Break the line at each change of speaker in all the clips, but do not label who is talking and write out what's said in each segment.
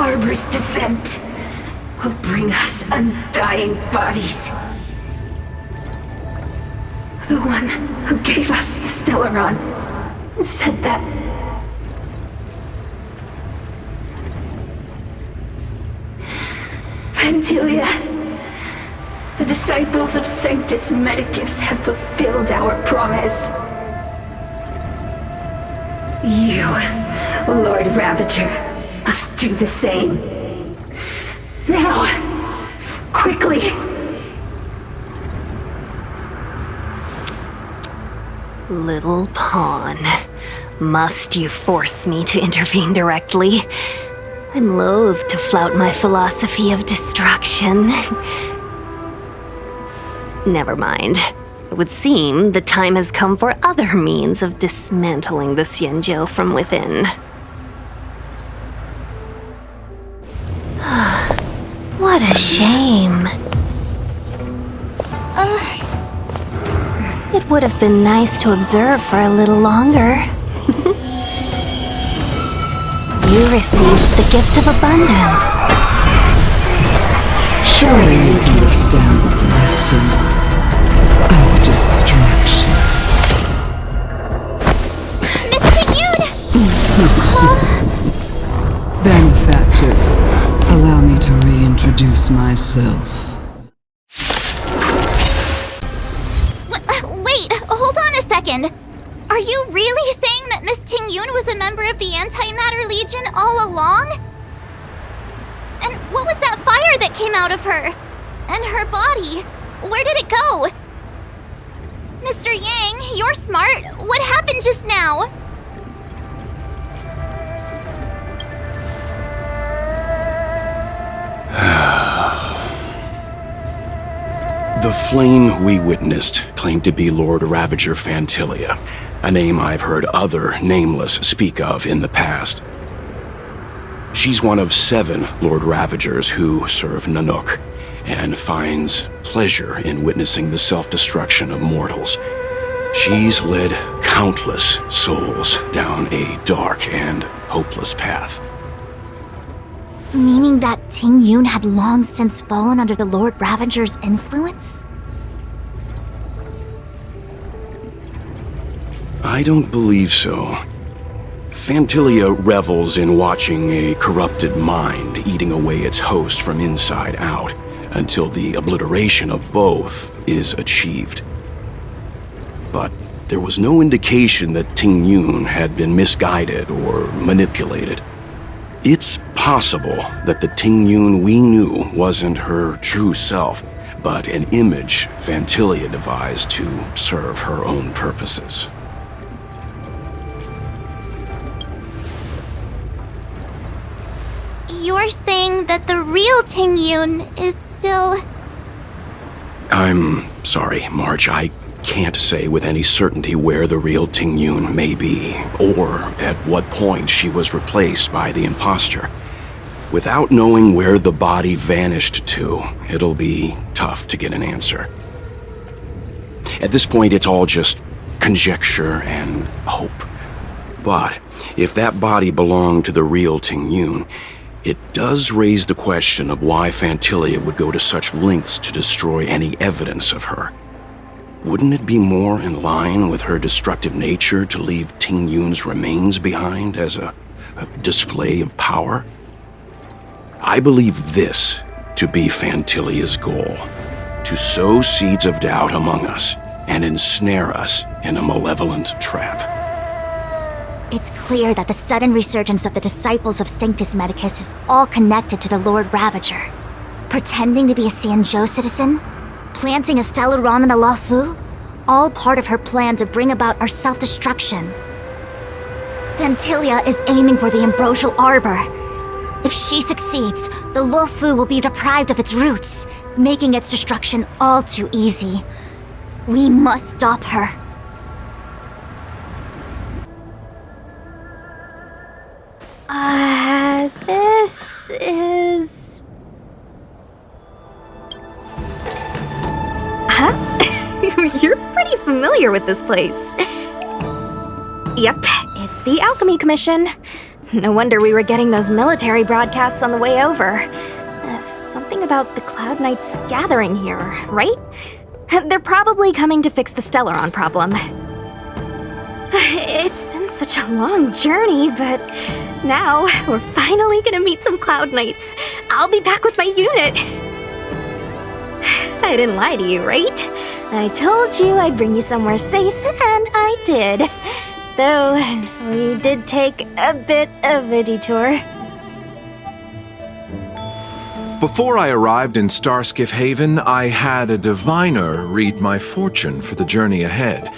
Arbor's descent will bring us undying bodies. The one who gave us the Stellaron said that. Pantilia, the disciples of Sanctus Medicus have fulfilled our promise. You, Lord Ravager, must do the same. Now, quickly.
Little pawn, must you force me to intervene directly? I'm loath to flout my philosophy of destruction. Never mind. It would seem the time has come for other means of dismantling the Xianzhou from within. What a shame. It would have been nice to observe for a little longer. You received the gift of abundance.
Surely you can withstand the blessing of destruction.
Miss Pingyun!
Benefactors, allow me to reintroduce myself.
Wait, hold on a second. Are you really saying that Miss Tingyun was a member of the Antimatter Legion all along? And what was that fire that came out of her? And her body? Where did it go? Mr. Yang, you're smart. What happened just now?
The flame we witnessed claimed to be Lord Ravager Fantilia, a name I've heard other Nameless speak of in the past. She's one of 7 Lord Ravagers who serve Nanook, and finds pleasure in witnessing the self-destruction of mortals. She's led countless souls down a dark and hopeless path.
Meaning that Tingyun had long since fallen under the Lord Ravager's influence?
I don't believe so. Fantilia revels in watching a corrupted mind eating away its host from inside out, until the obliteration of both is achieved. But there was no indication that Tingyun had been misguided or manipulated. It's possible that the Tingyun we knew wasn't her true self, but an image Fantilia devised to serve her own purposes.
You're saying that the real Tingyun is still...
I'm sorry, March. I can't say with any certainty where the real Tingyun may be, or at what point she was replaced by the imposter. Without knowing where the body vanished to, it'll be tough to get an answer. At this point, it's all just conjecture and hope. But if that body belonged to the real Tingyun, it does raise the question of why Fantilia would go to such lengths to destroy any evidence of her. Wouldn't it be more in line with her destructive nature to leave Tingyun's remains behind as a display of power? I believe this to be Fantilia's goal: to sow seeds of doubt among us and ensnare us in a malevolent trap.
It's clear that the sudden resurgence of the disciples of Sanctus Medicus is all connected to the Lord Ravager. Pretending to be a Xianzhou citizen? Planting a Stellaron in the Luofu? All part of her plan to bring about our self-destruction. Fantilia is aiming for the Ambrosial Arbor. If she succeeds, the Luofu will be deprived of its roots, making its destruction all too easy. We must stop her.
This is... Huh? You're pretty familiar with this place. Yep, it's the Alchemy Commission. No wonder we were getting those military broadcasts on the way over. Something about the Cloud Knights gathering here, right? They're probably coming to fix the Stellaron problem. It's been such a long journey, but now we're finally gonna meet some Cloud Knights. I'll be back with my unit. I didn't lie to you, right? I told you I'd bring you somewhere safe, and I did. Though, we did take a bit of a detour.
Before I arrived in Starskiff Haven, I had a diviner read my fortune for the journey ahead.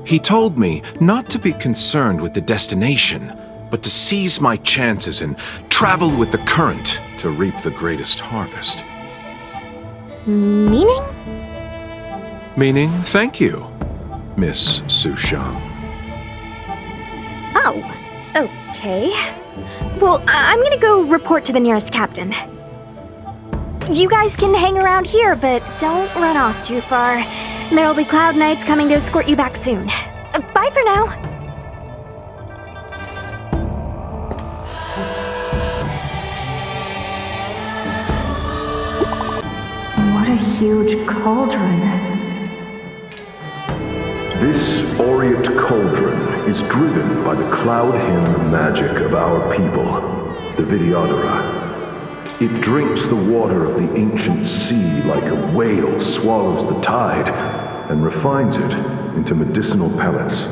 He told me not to be concerned with the destination, but to seize my chances and travel with the current to reap the greatest harvest.
Meaning?
Meaning, thank you, Miss Sushang.
Oh, okay. Well, I'm gonna go report to the nearest captain. You guys can hang around here, but don't run off too far. There'll be Cloud Knights coming to escort you back soon. Bye for now.
What a huge cauldron.
This Orient cauldron is driven by the cloud hymn magic of our people, the Vidyadhara. It drinks the water of the ancient sea like a whale swallows the tide and refines it into medicinal pellets.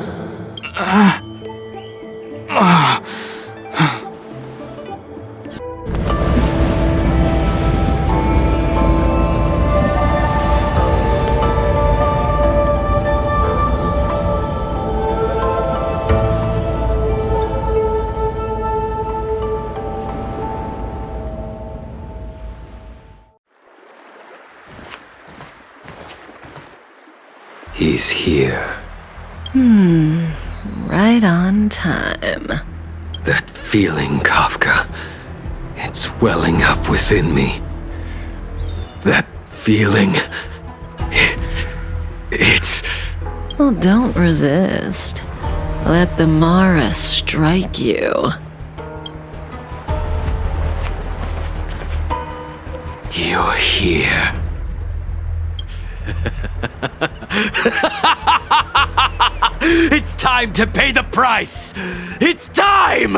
He's here.
Right on time.
That feeling, Kafka. It's welling up within me. That feeling. It's...
Well, don't resist. Let the Mara strike you.
You're here. It's time to pay the price! It's time!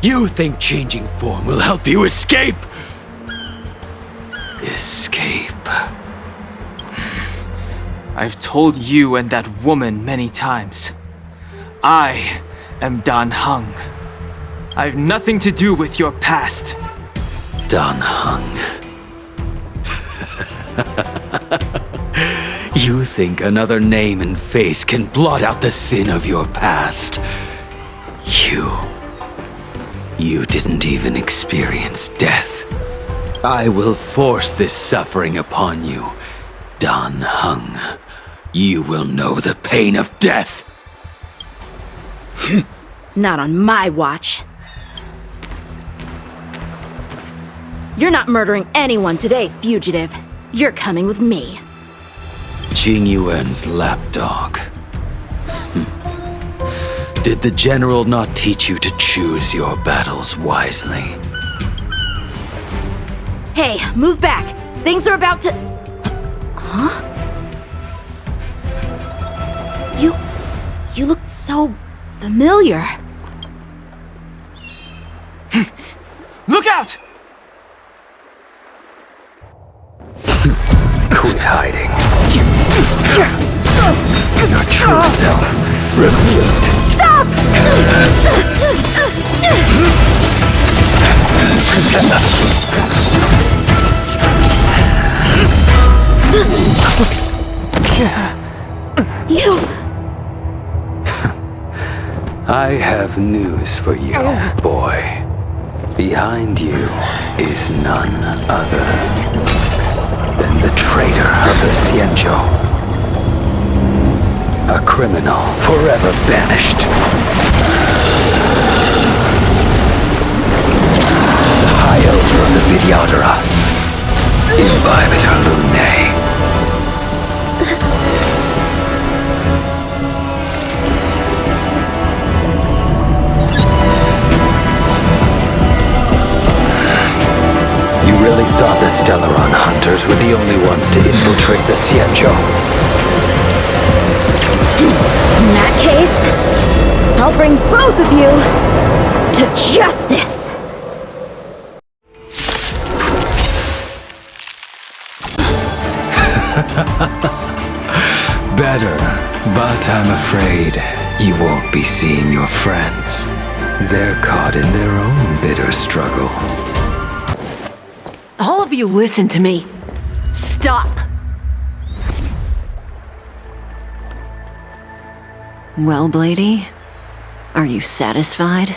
You think changing form will help you escape? Escape.
I've told you and that woman many times. I am Dan Heng. I've nothing to do with your past.
Dan Heng. You think another name and face can blot out the sin of your past? You didn't even experience death. I will force this suffering upon you, Dan Heng. You will know the pain of death.
Not on my watch. You're not murdering anyone today, fugitive. You're coming with me.
Jing Yuan's lapdog. Did the general not teach you to choose your battles wisely?
Hey, move back. Things are about to... Huh? You look so familiar.
Look out!
Quit hiding. Your true self revealed.
Stop! You...
I have news for you, boy. Behind you is none other than the traitor of the Xianzhou. A criminal forever banished. The High Elder of the Vidyadhara. Imbibitor Lunae. to infiltrate the Xianzhou.
In that case, I'll bring both of you to justice!
Better, but I'm afraid you won't be seeing your friends. They're caught in their own bitter struggle.
All of you listen to me. Stop! Well, Blady, are you satisfied?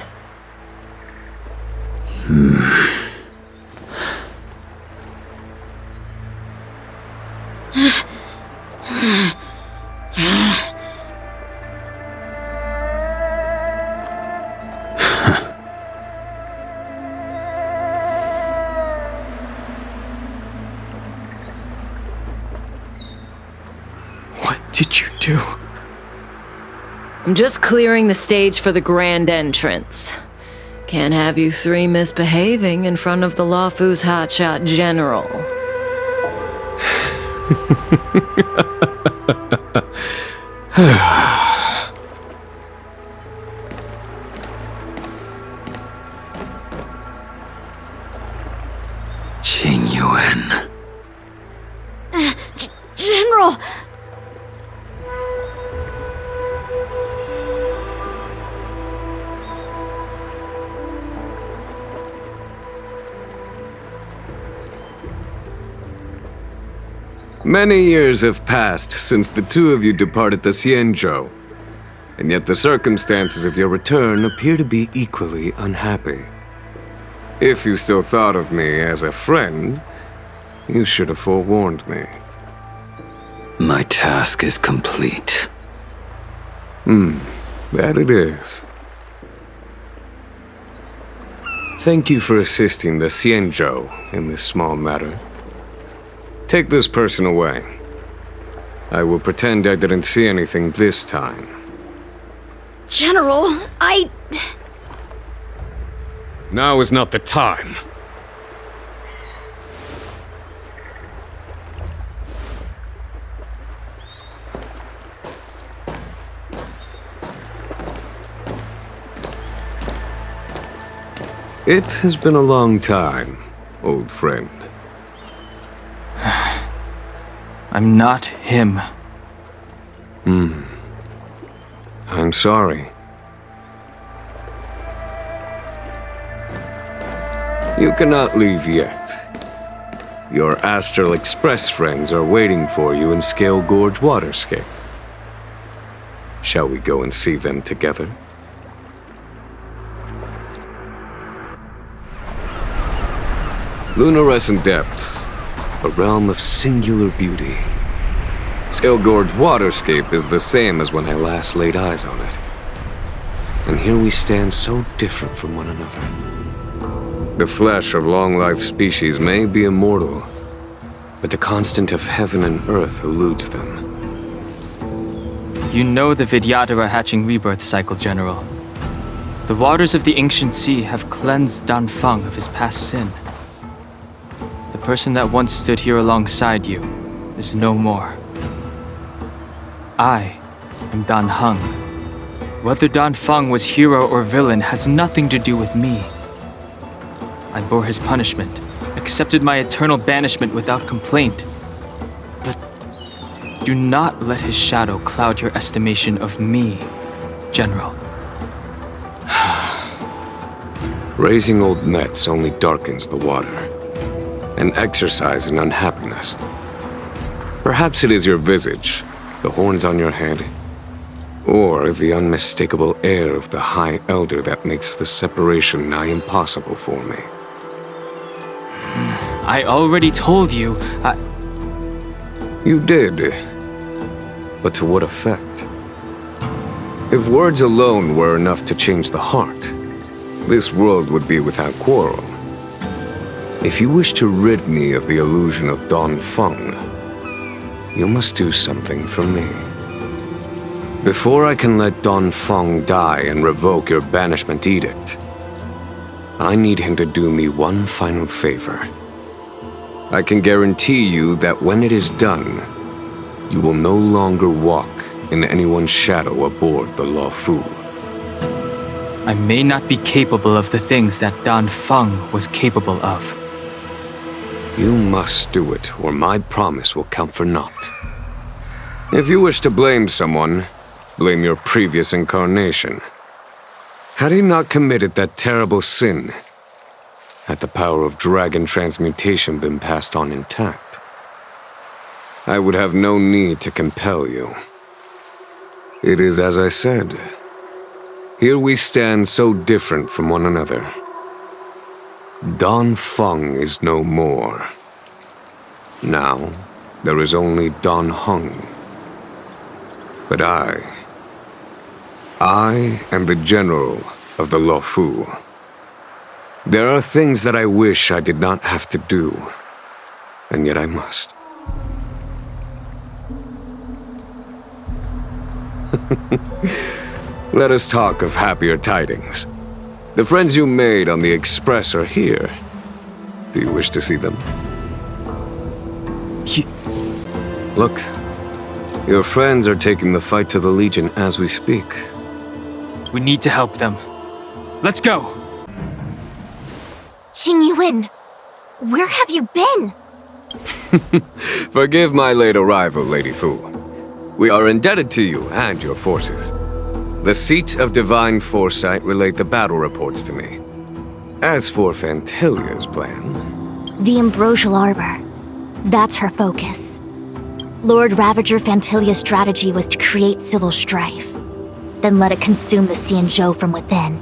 What did you do?
I'm just clearing the stage for the grand entrance. Can't have you three misbehaving in front of the Luofu's hotshot general.
Qingyuan.
General!
Many years have passed since the two of you departed the Xianzhou, and yet the circumstances of your return appear to be equally unhappy. If you still thought of me as a friend, you should have forewarned me.
My task is complete.
That it is. Thank you for assisting the Xianzhou in this small matter. Take this person away. I will pretend I didn't see anything this time.
General,
Now is not the time. It has been a long time, old friend.
I'm not him.
I'm sorry. You cannot leave yet. Your Astral Express friends are waiting for you in Scale Gorge Waterscape. Shall we go and see them together? Lunarescent Depths, a realm of singular beauty. Scale Gorge Waterscape is the same as when I last laid eyes on it. And here we stand so different from one another. The flesh of long-life species may be immortal, but the constant of heaven and earth eludes them.
You know the Vidyadhara hatching rebirth cycle, General. The waters of the ancient sea have cleansed Danfeng of his past sin. The person that once stood here alongside you is no more. I am Dan Heng. Whether Danfeng was hero or villain has nothing to do with me. I bore his punishment, accepted my eternal banishment without complaint. But do not let his shadow cloud your estimation of me, General.
Raising old nets only darkens the water, an exercise in unhappiness. Perhaps it is your visage, the horns on your head, or the unmistakable air of the High Elder that makes the separation nigh impossible for me.
I already told you,
You did, but to what effect? If words alone were enough to change the heart, this world would be without quarrel. If you wish to rid me of the illusion of Danfeng, you must do something for me. Before I can let Danfeng die and revoke your banishment edict, I need him to do me one final favor. I can guarantee you that when it is done, you will no longer walk in anyone's shadow aboard the Luofu.
I may not be capable of the things that Dan Feng was capable of.
You must do it, or my promise will count for naught. If you wish to blame someone, blame your previous incarnation. Had he not committed that terrible sin, had the power of dragon transmutation been passed on intact, I would have no need to compel you. It is as I said. Here we stand so different from one another. Dan Feng is no more. Now, there is only Dan Heng. But I am the general of the Luofu. There are things that I wish I did not have to do, and yet I must. Let us talk of happier tidings. The friends you made on the Express are here. Do you wish to see them? Look, your friends are taking the fight to the Legion as we speak.
We need to help them. Let's go!
Xingyuan, where have you been?
Forgive my late arrival, Lady Fu. We are indebted to you and your forces. The Seat of Divine Foresight relayed the battle reports to me. As for Fantilia's plan...
The Ambrosial Arbor. That's her focus. Lord Ravager Fantilia's strategy was to create civil strife, then let it consume the Xianzhou from within.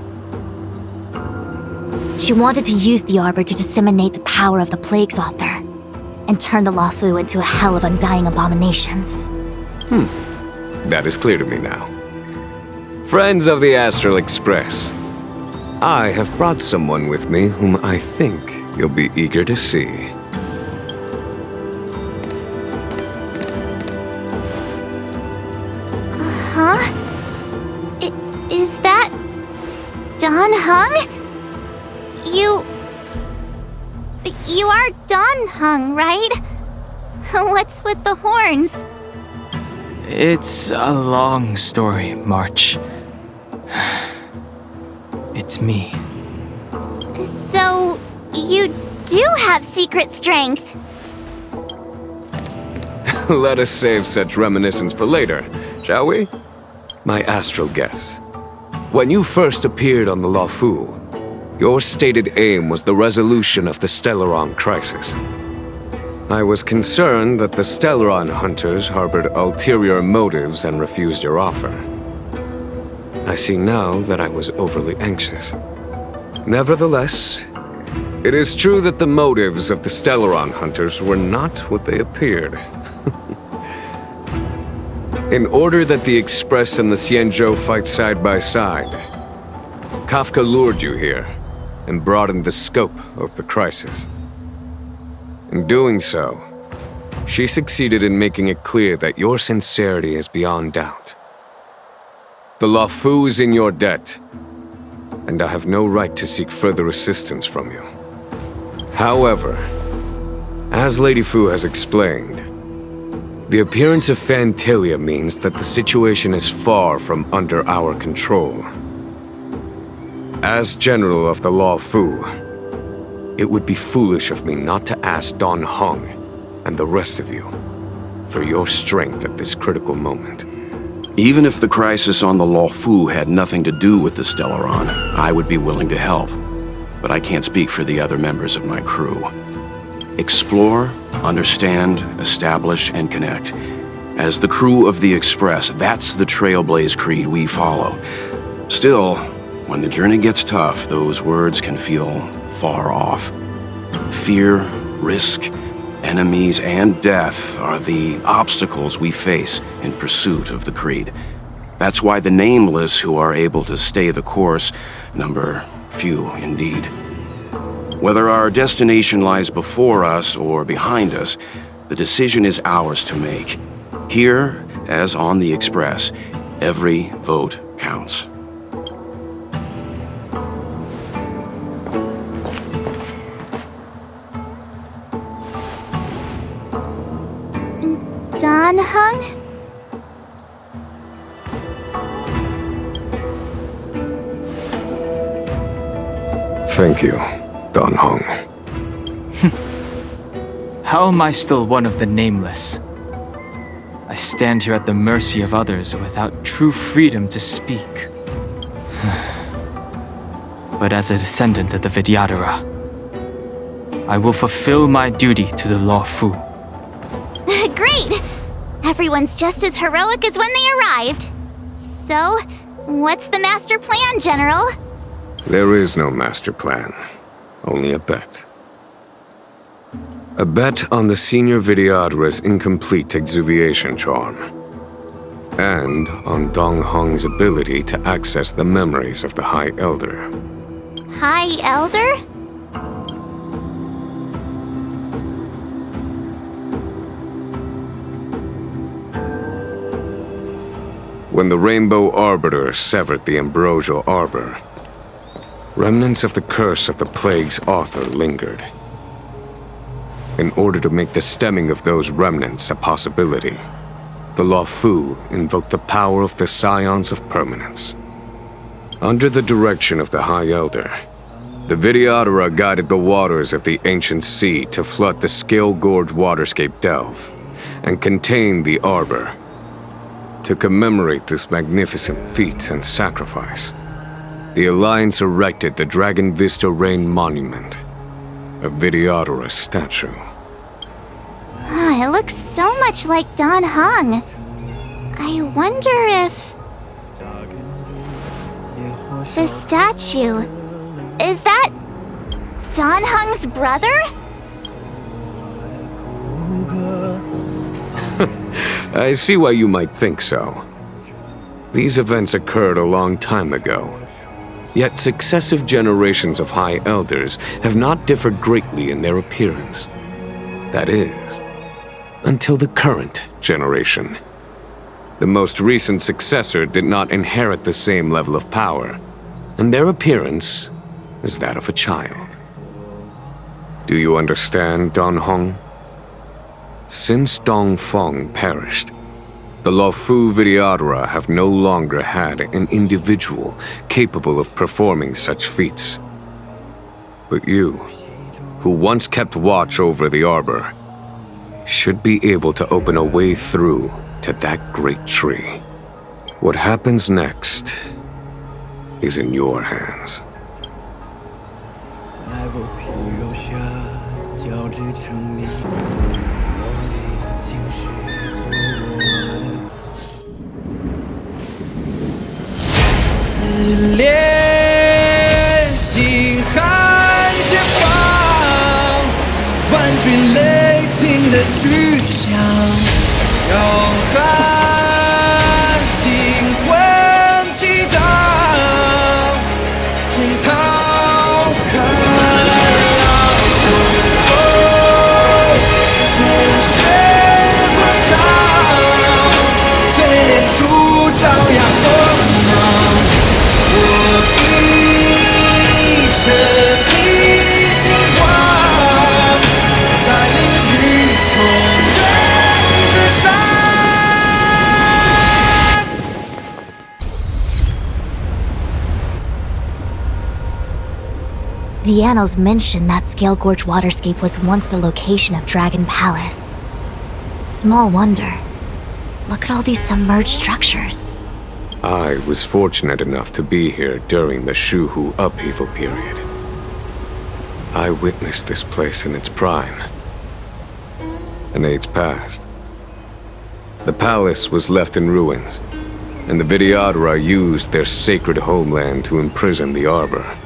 She wanted to use the Arbor to disseminate the power of the Plague's Author, and turn the Luofu into a hell of undying abominations.
That is clear to me now. Friends of the Astral Express, I have brought someone with me whom I think you'll be eager to see.
Huh? Is that... Dan Heng? You are Dan Heng, right? What's with the horns?
It's a long story, March. It's me.
So, you do have secret strength.
Let us save such reminiscence for later, shall we? My astral guests. When you first appeared on the Luofu, your stated aim was the resolution of the Stellaron crisis. I was concerned that the Stellaron hunters harbored ulterior motives and refused your offer. I see now that I was overly anxious. Nevertheless, it is true that the motives of the Stellaron hunters were not what they appeared. In order that the Express and the Xianzhou fight side by side, Kafka lured you here and broadened the scope of the crisis. In doing so, she succeeded in making it clear that your sincerity is beyond doubt. The Luofu is in your debt, and I have no right to seek further assistance from you. However, as Lady Fu has explained, the appearance of Fantilia means that the situation is far from under our control. As General of the Luofu, it would be foolish of me not to ask Dan Heng and the rest of you for your strength at this critical moment.
Even if the crisis on the Luofu had nothing to do with the Stellaron, I would be willing to help. But I can't speak for the other members of my crew. Explore, understand, establish, and connect. As the crew of the Express, that's the Trailblaze creed we follow. Still, when the journey gets tough, those words can feel far off. Fear, risk, enemies, and death are the obstacles we face in pursuit of the creed. That's why the nameless who are able to stay the course number few indeed. Whether our destination lies before us or behind us, the decision is ours to make. Here, as on the Express, every vote counts.
Don Hung?
Thank you, Don Hung.
How am I still one of the nameless? I stand here at the mercy of others without true freedom to speak. But as a descendant of the Vidyadhara, I will fulfill my duty to the Law Fu.
Great! Everyone's just as heroic as when they arrived. So, what's the master plan, General?
There is no master plan, only a bet. A bet on the senior Vidyadhara's incomplete exuviation charm. And on Dong Hong's ability to access the memories of the High Elder.
High Elder?
When the Rainbow Arbiter severed the Ambrosial Arbor, remnants of the curse of the plague's author lingered. In order to make the stemming of those remnants a possibility, the Law Fu invoked the power of the Scions of Permanence. Under the direction of the High Elder, the Vidyadhara guided the waters of the ancient sea to flood the Scale Gorge waterscape delve and contain the Arbor. To commemorate this magnificent feat and sacrifice, the Alliance erected the Dragon Vista Rain Monument, a Vidyadhara statue.
It looks so much like Don Hung. I wonder if... the statue... is that... Don Hung's brother?
I see why you might think so. These events occurred a long time ago. Yet successive generations of High Elders have not differed greatly in their appearance. That is, until the current generation. The most recent successor did not inherit the same level of power, and their appearance is that of a child. Do you understand, Don Hong? Since Dong Feng perished, the Law Fu Vidyadhara have no longer had an individual capable of performing such feats. But you, who once kept watch over the Arbor, should be able to open a way through to that great tree. What happens next is in your hands.
The annals mention that Scale Gorge waterscape was once the location of Dragon Palace. Small wonder. Look at all these submerged structures.
I was fortunate enough to be here during the Shuhu upheaval period. I witnessed this place in its prime. An age passed. The palace was left in ruins, and the Vidyadhara used their sacred homeland to imprison the Arbor.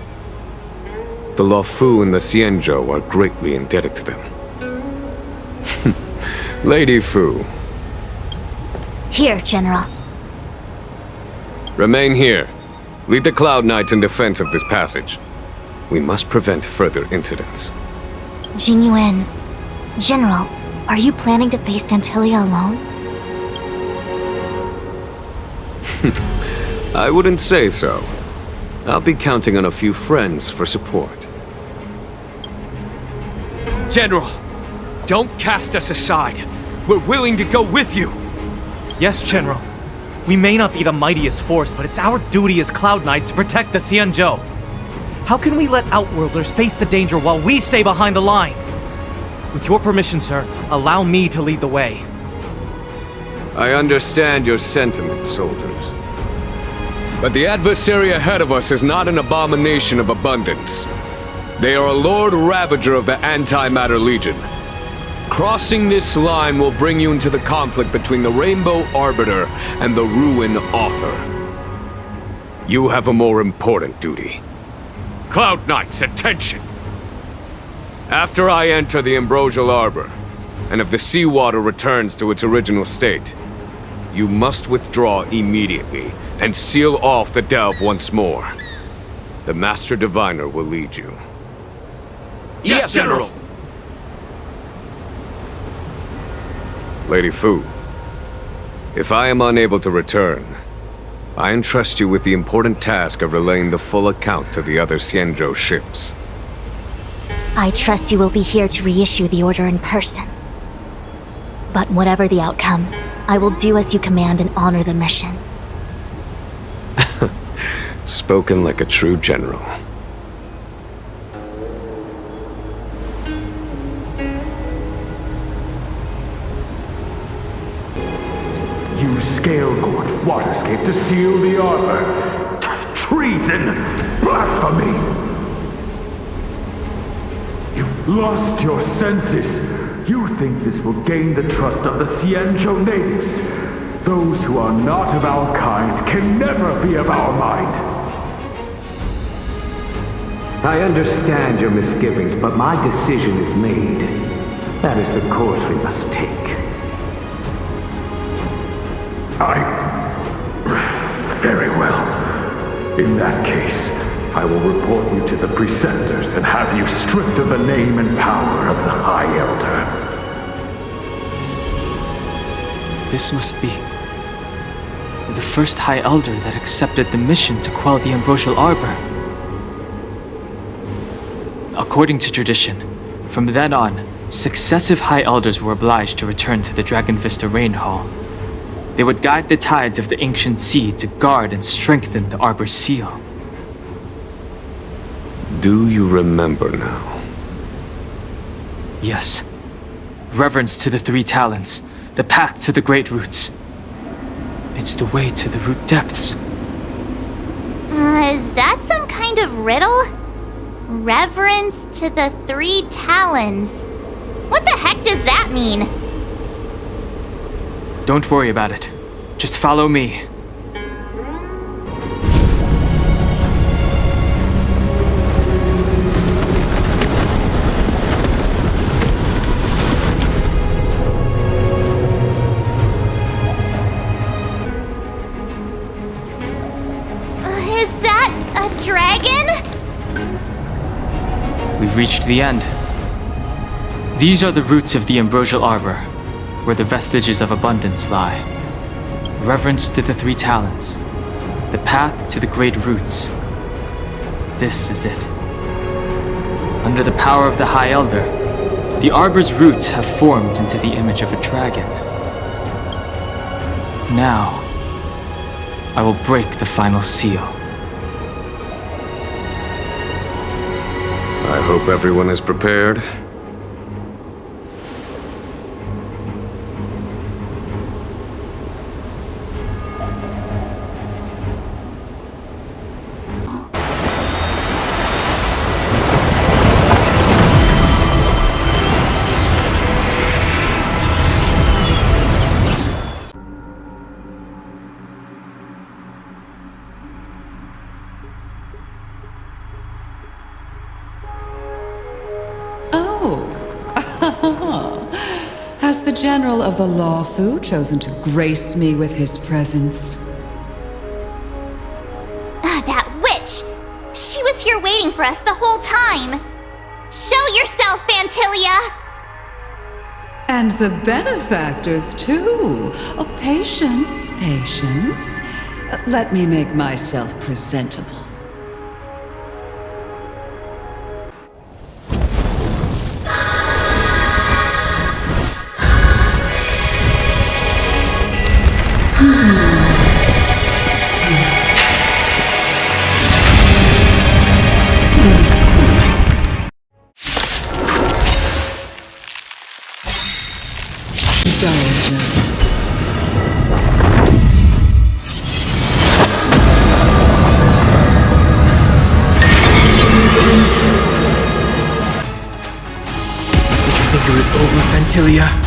The Law Fu and the Xianzhou are greatly indebted to them. Lady Fu.
Here, General.
Remain here. Lead the Cloud Knights in defense of this passage. We must prevent further incidents.
Jingyuan, General, are you planning to face Dantilia alone?
I wouldn't say so. I'll be counting on a few friends for support.
General, don't cast us aside.
we're willing to go with you.
Yes, General. We may not be the mightiest force, but it's our duty as Cloud Knights to protect the Xianzhou. How can we let Outworlders face the danger while we stay behind the lines? With your permission, sir, allow me to lead the way.
I understand your sentiments, soldiers. But the adversary ahead of us is not an abomination of abundance. They are a Lord Ravager of the Antimatter Legion. Crossing this line will bring you into the conflict between the Rainbow Arbiter and the Ruin Author. You have a more important duty. Cloud Knights, attention! After I enter the Ambrosial Arbor, and if the seawater returns to its original state, you must withdraw immediately and seal off the delve once more. The Master Diviner will lead you.
Yes, General!
Lady Fu, if I am unable to return, I entrust you with the important task of relaying the full account to the other Xianzhou ships.
I trust you will be here to reissue the order in person. But whatever the outcome, I will do as you command and honor the mission.
Spoken like a true general.
You scale-gorge waterscape to seal the arbor. Treason! Blasphemy! You've lost your senses. You think this will gain the trust of the Xianzhou natives. Those who are not of our kind can never be of our mind.
I understand your misgivings, but my decision is made. That is the course we must take.
Very well. In that case, I will report you to the Preceptors and have you stripped of the name and power of the High Elder.
This must be the first High Elder that accepted the mission to quell the Ambrosial Arbor. According to tradition, from then on, successive High Elders were obliged to return to the Dragon Vista Rain Hall. They would guide the tides of the ancient sea to guard and strengthen the Arbor's seal.
Do you remember now?
Yes. Reverence to the Three Talons, the path to the Great Roots. It's the way to the root depths.
Is that some kind of riddle? Reverence to the Three Talons. What the heck does that mean?
Don't worry about it. Just follow me.
Is that a dragon?
We've reached the end. These are the roots of the Ambrosial Arbor, where the vestiges of abundance lie. Reverence to the Three Talons, the path to the Great Roots. This is it. Under the power of the High Elder, the Arbor's roots have formed into the image of a dragon. Now, I will break the final seal.
I hope everyone is prepared.
Has the General of the Lawfu chosen to grace me with his presence?
That witch! She was here waiting for us the whole time! Show yourself, Fantilia!
And the benefactors, too. Oh, patience, patience. Let me make myself presentable.
Did you think it was over, Fentilia?